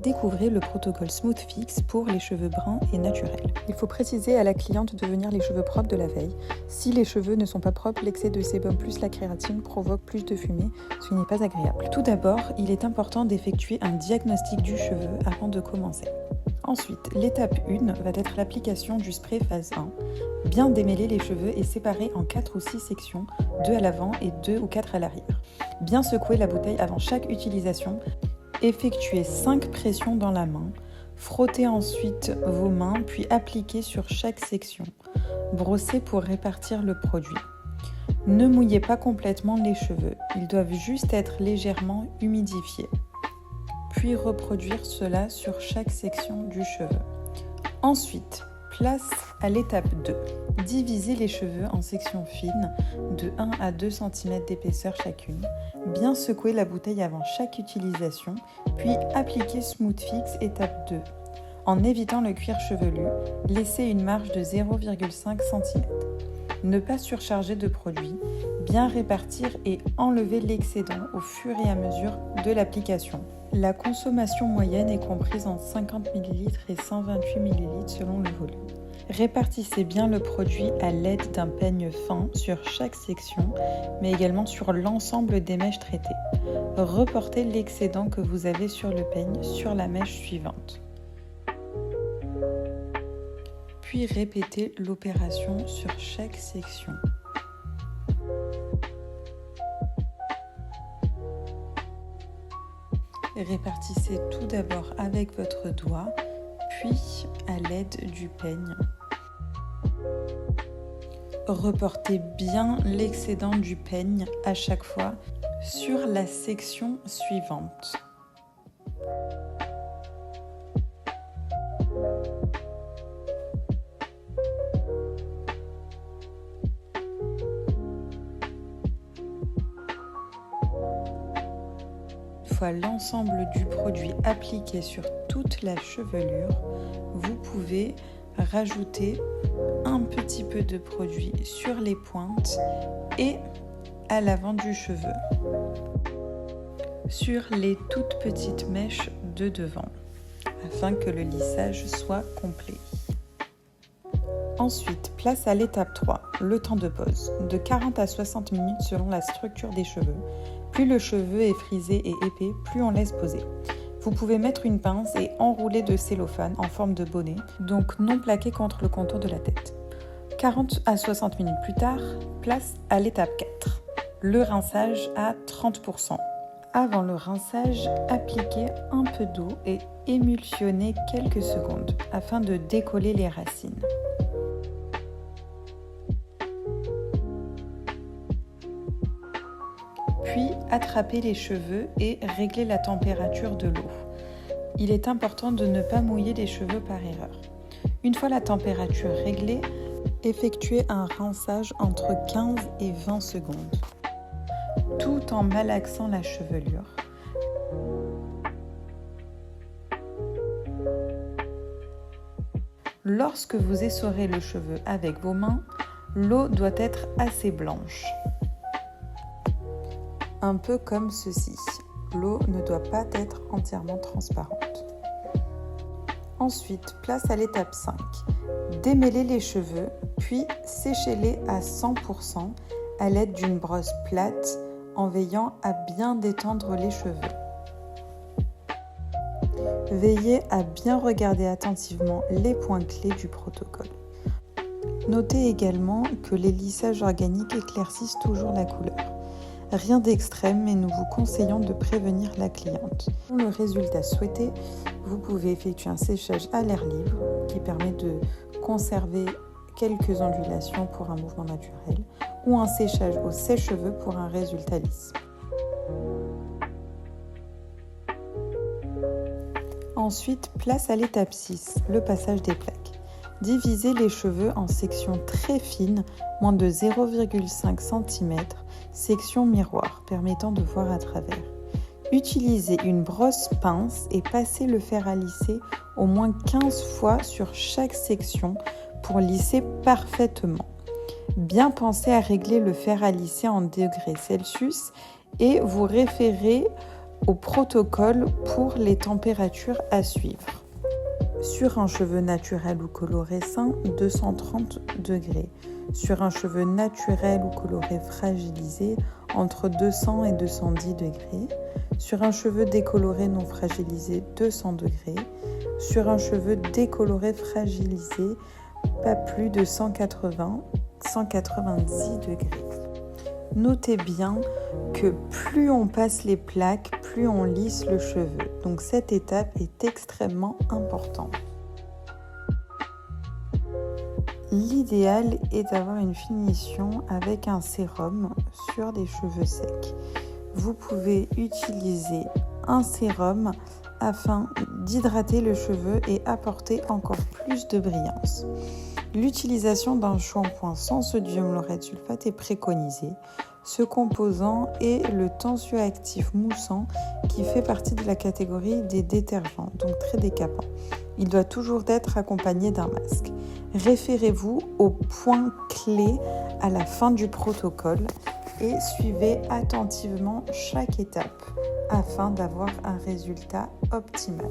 Découvrez le protocole Smooth Fix pour les cheveux bruns et naturels. Il faut préciser à la cliente de venir les cheveux propres de la veille. Si les cheveux ne sont pas propres, l'excès de sébum plus la kératine provoque plus de fumée, ce qui n'est pas agréable. Tout d'abord, il est important d'effectuer un diagnostic du cheveu avant de commencer. Ensuite, l'étape 1 va être l'application du spray phase 1. Bien démêler les cheveux et séparer en 4 ou 6 sections, 2 à l'avant et 2 ou 4 à l'arrière. Bien secouer la bouteille avant chaque utilisation. Effectuez 5 pressions dans la main. Frottez ensuite vos mains, puis appliquez sur chaque section. Brossez pour répartir le produit. Ne mouillez pas complètement les cheveux, ils doivent juste être légèrement humidifiés. Puis reproduire cela sur chaque section du cheveu. Ensuite, place à l'étape 2. Divisez les cheveux en sections fines de 1 à 2 cm d'épaisseur chacune. Bien secouer la bouteille avant chaque utilisation, puis appliquer Smooth Fix étape 2. En évitant le cuir chevelu, laissez une marge de 0,5 cm. Ne pas surcharger de produit, bien répartir et enlever l'excédent au fur et à mesure de l'application. La consommation moyenne est comprise entre 50 ml et 128 ml selon le volume. Répartissez bien le produit à l'aide d'un peigne fin sur chaque section, mais également sur l'ensemble des mèches traitées. Reportez l'excédent que vous avez sur le peigne sur la mèche suivante. Puis répétez l'opération sur chaque section. Répartissez tout d'abord avec votre doigt, puis à l'aide du peigne. Reportez bien l'excédent du peigne à chaque fois sur la section suivante. Une fois l'ensemble du produit appliqué sur toute la chevelure, vous pouvez rajouter un petit peu de produit sur les pointes et à l'avant du cheveu, sur les toutes petites mèches de devant, afin que le lissage soit complet. Ensuite, place à l'étape 3, le temps de pose, de 40 à 60 minutes selon la structure des cheveux. Plus le cheveu est frisé et épais, plus on laisse poser. Vous pouvez mettre une pince et enrouler de cellophane en forme de bonnet, donc non plaqué contre le contour de la tête. 40 à 60 minutes plus tard, place à l'étape 4, le rinçage à 30%. Avant le rinçage, appliquez un peu d'eau et émulsionnez quelques secondes afin de décoller les racines. Puis attrapez les cheveux et réglez la température de l'eau. Il est important de ne pas mouiller les cheveux par erreur. Une fois la température réglée, effectuez un rinçage entre 15 et 20 secondes, tout en malaxant la chevelure. Lorsque vous essorez le cheveu avec vos mains, l'eau doit être assez blanche. Un peu comme ceci. L'eau ne doit pas être entièrement transparente. Ensuite, place à l'étape 5. Démêlez les cheveux, puis séchez-les à 100% à l'aide d'une brosse plate en veillant à bien détendre les cheveux. Veillez à bien regarder attentivement les points clés du protocole. Notez également que les lissages organiques éclaircissent toujours la couleur. Rien d'extrême, mais nous vous conseillons de prévenir la cliente. Pour le résultat souhaité, vous pouvez effectuer un séchage à l'air libre qui permet de conserver quelques ondulations pour un mouvement naturel ou un séchage au sèche-cheveux pour un résultat lisse. Ensuite, place à l'étape 6, le passage des plaques. Divisez les cheveux en sections très fines, moins de 0,5 cm, section miroir, permettant de voir à travers. Utilisez une brosse pince et passez le fer à lisser au moins 15 fois sur chaque section pour lisser parfaitement. Bien pensez à régler le fer à lisser en degrés Celsius et vous référez au protocole pour les températures à suivre. Sur un cheveu naturel ou coloré sain, 230 degrés. Sur un cheveu naturel ou coloré fragilisé, entre 200 et 210 degrés. Sur un cheveu décoloré non fragilisé, 200 degrés. Sur un cheveu décoloré fragilisé, pas plus de 180-190 degrés. Notez bien que plus on passe les plaques, plus on lisse le cheveu. Donc cette étape est extrêmement importante. L'idéal est d'avoir une finition avec un sérum sur des cheveux secs. Vous pouvez utiliser un sérum afin d'hydrater le cheveu et apporter encore plus de brillance. L'utilisation d'un shampoing sans sodium laureth sulfate est préconisée. Ce composant est le tensioactif moussant qui fait partie de la catégorie des détergents, donc très décapant. Il doit toujours être accompagné d'un masque. Référez-vous aux points clés à la fin du protocole et suivez attentivement chaque étape afin d'avoir un résultat optimal.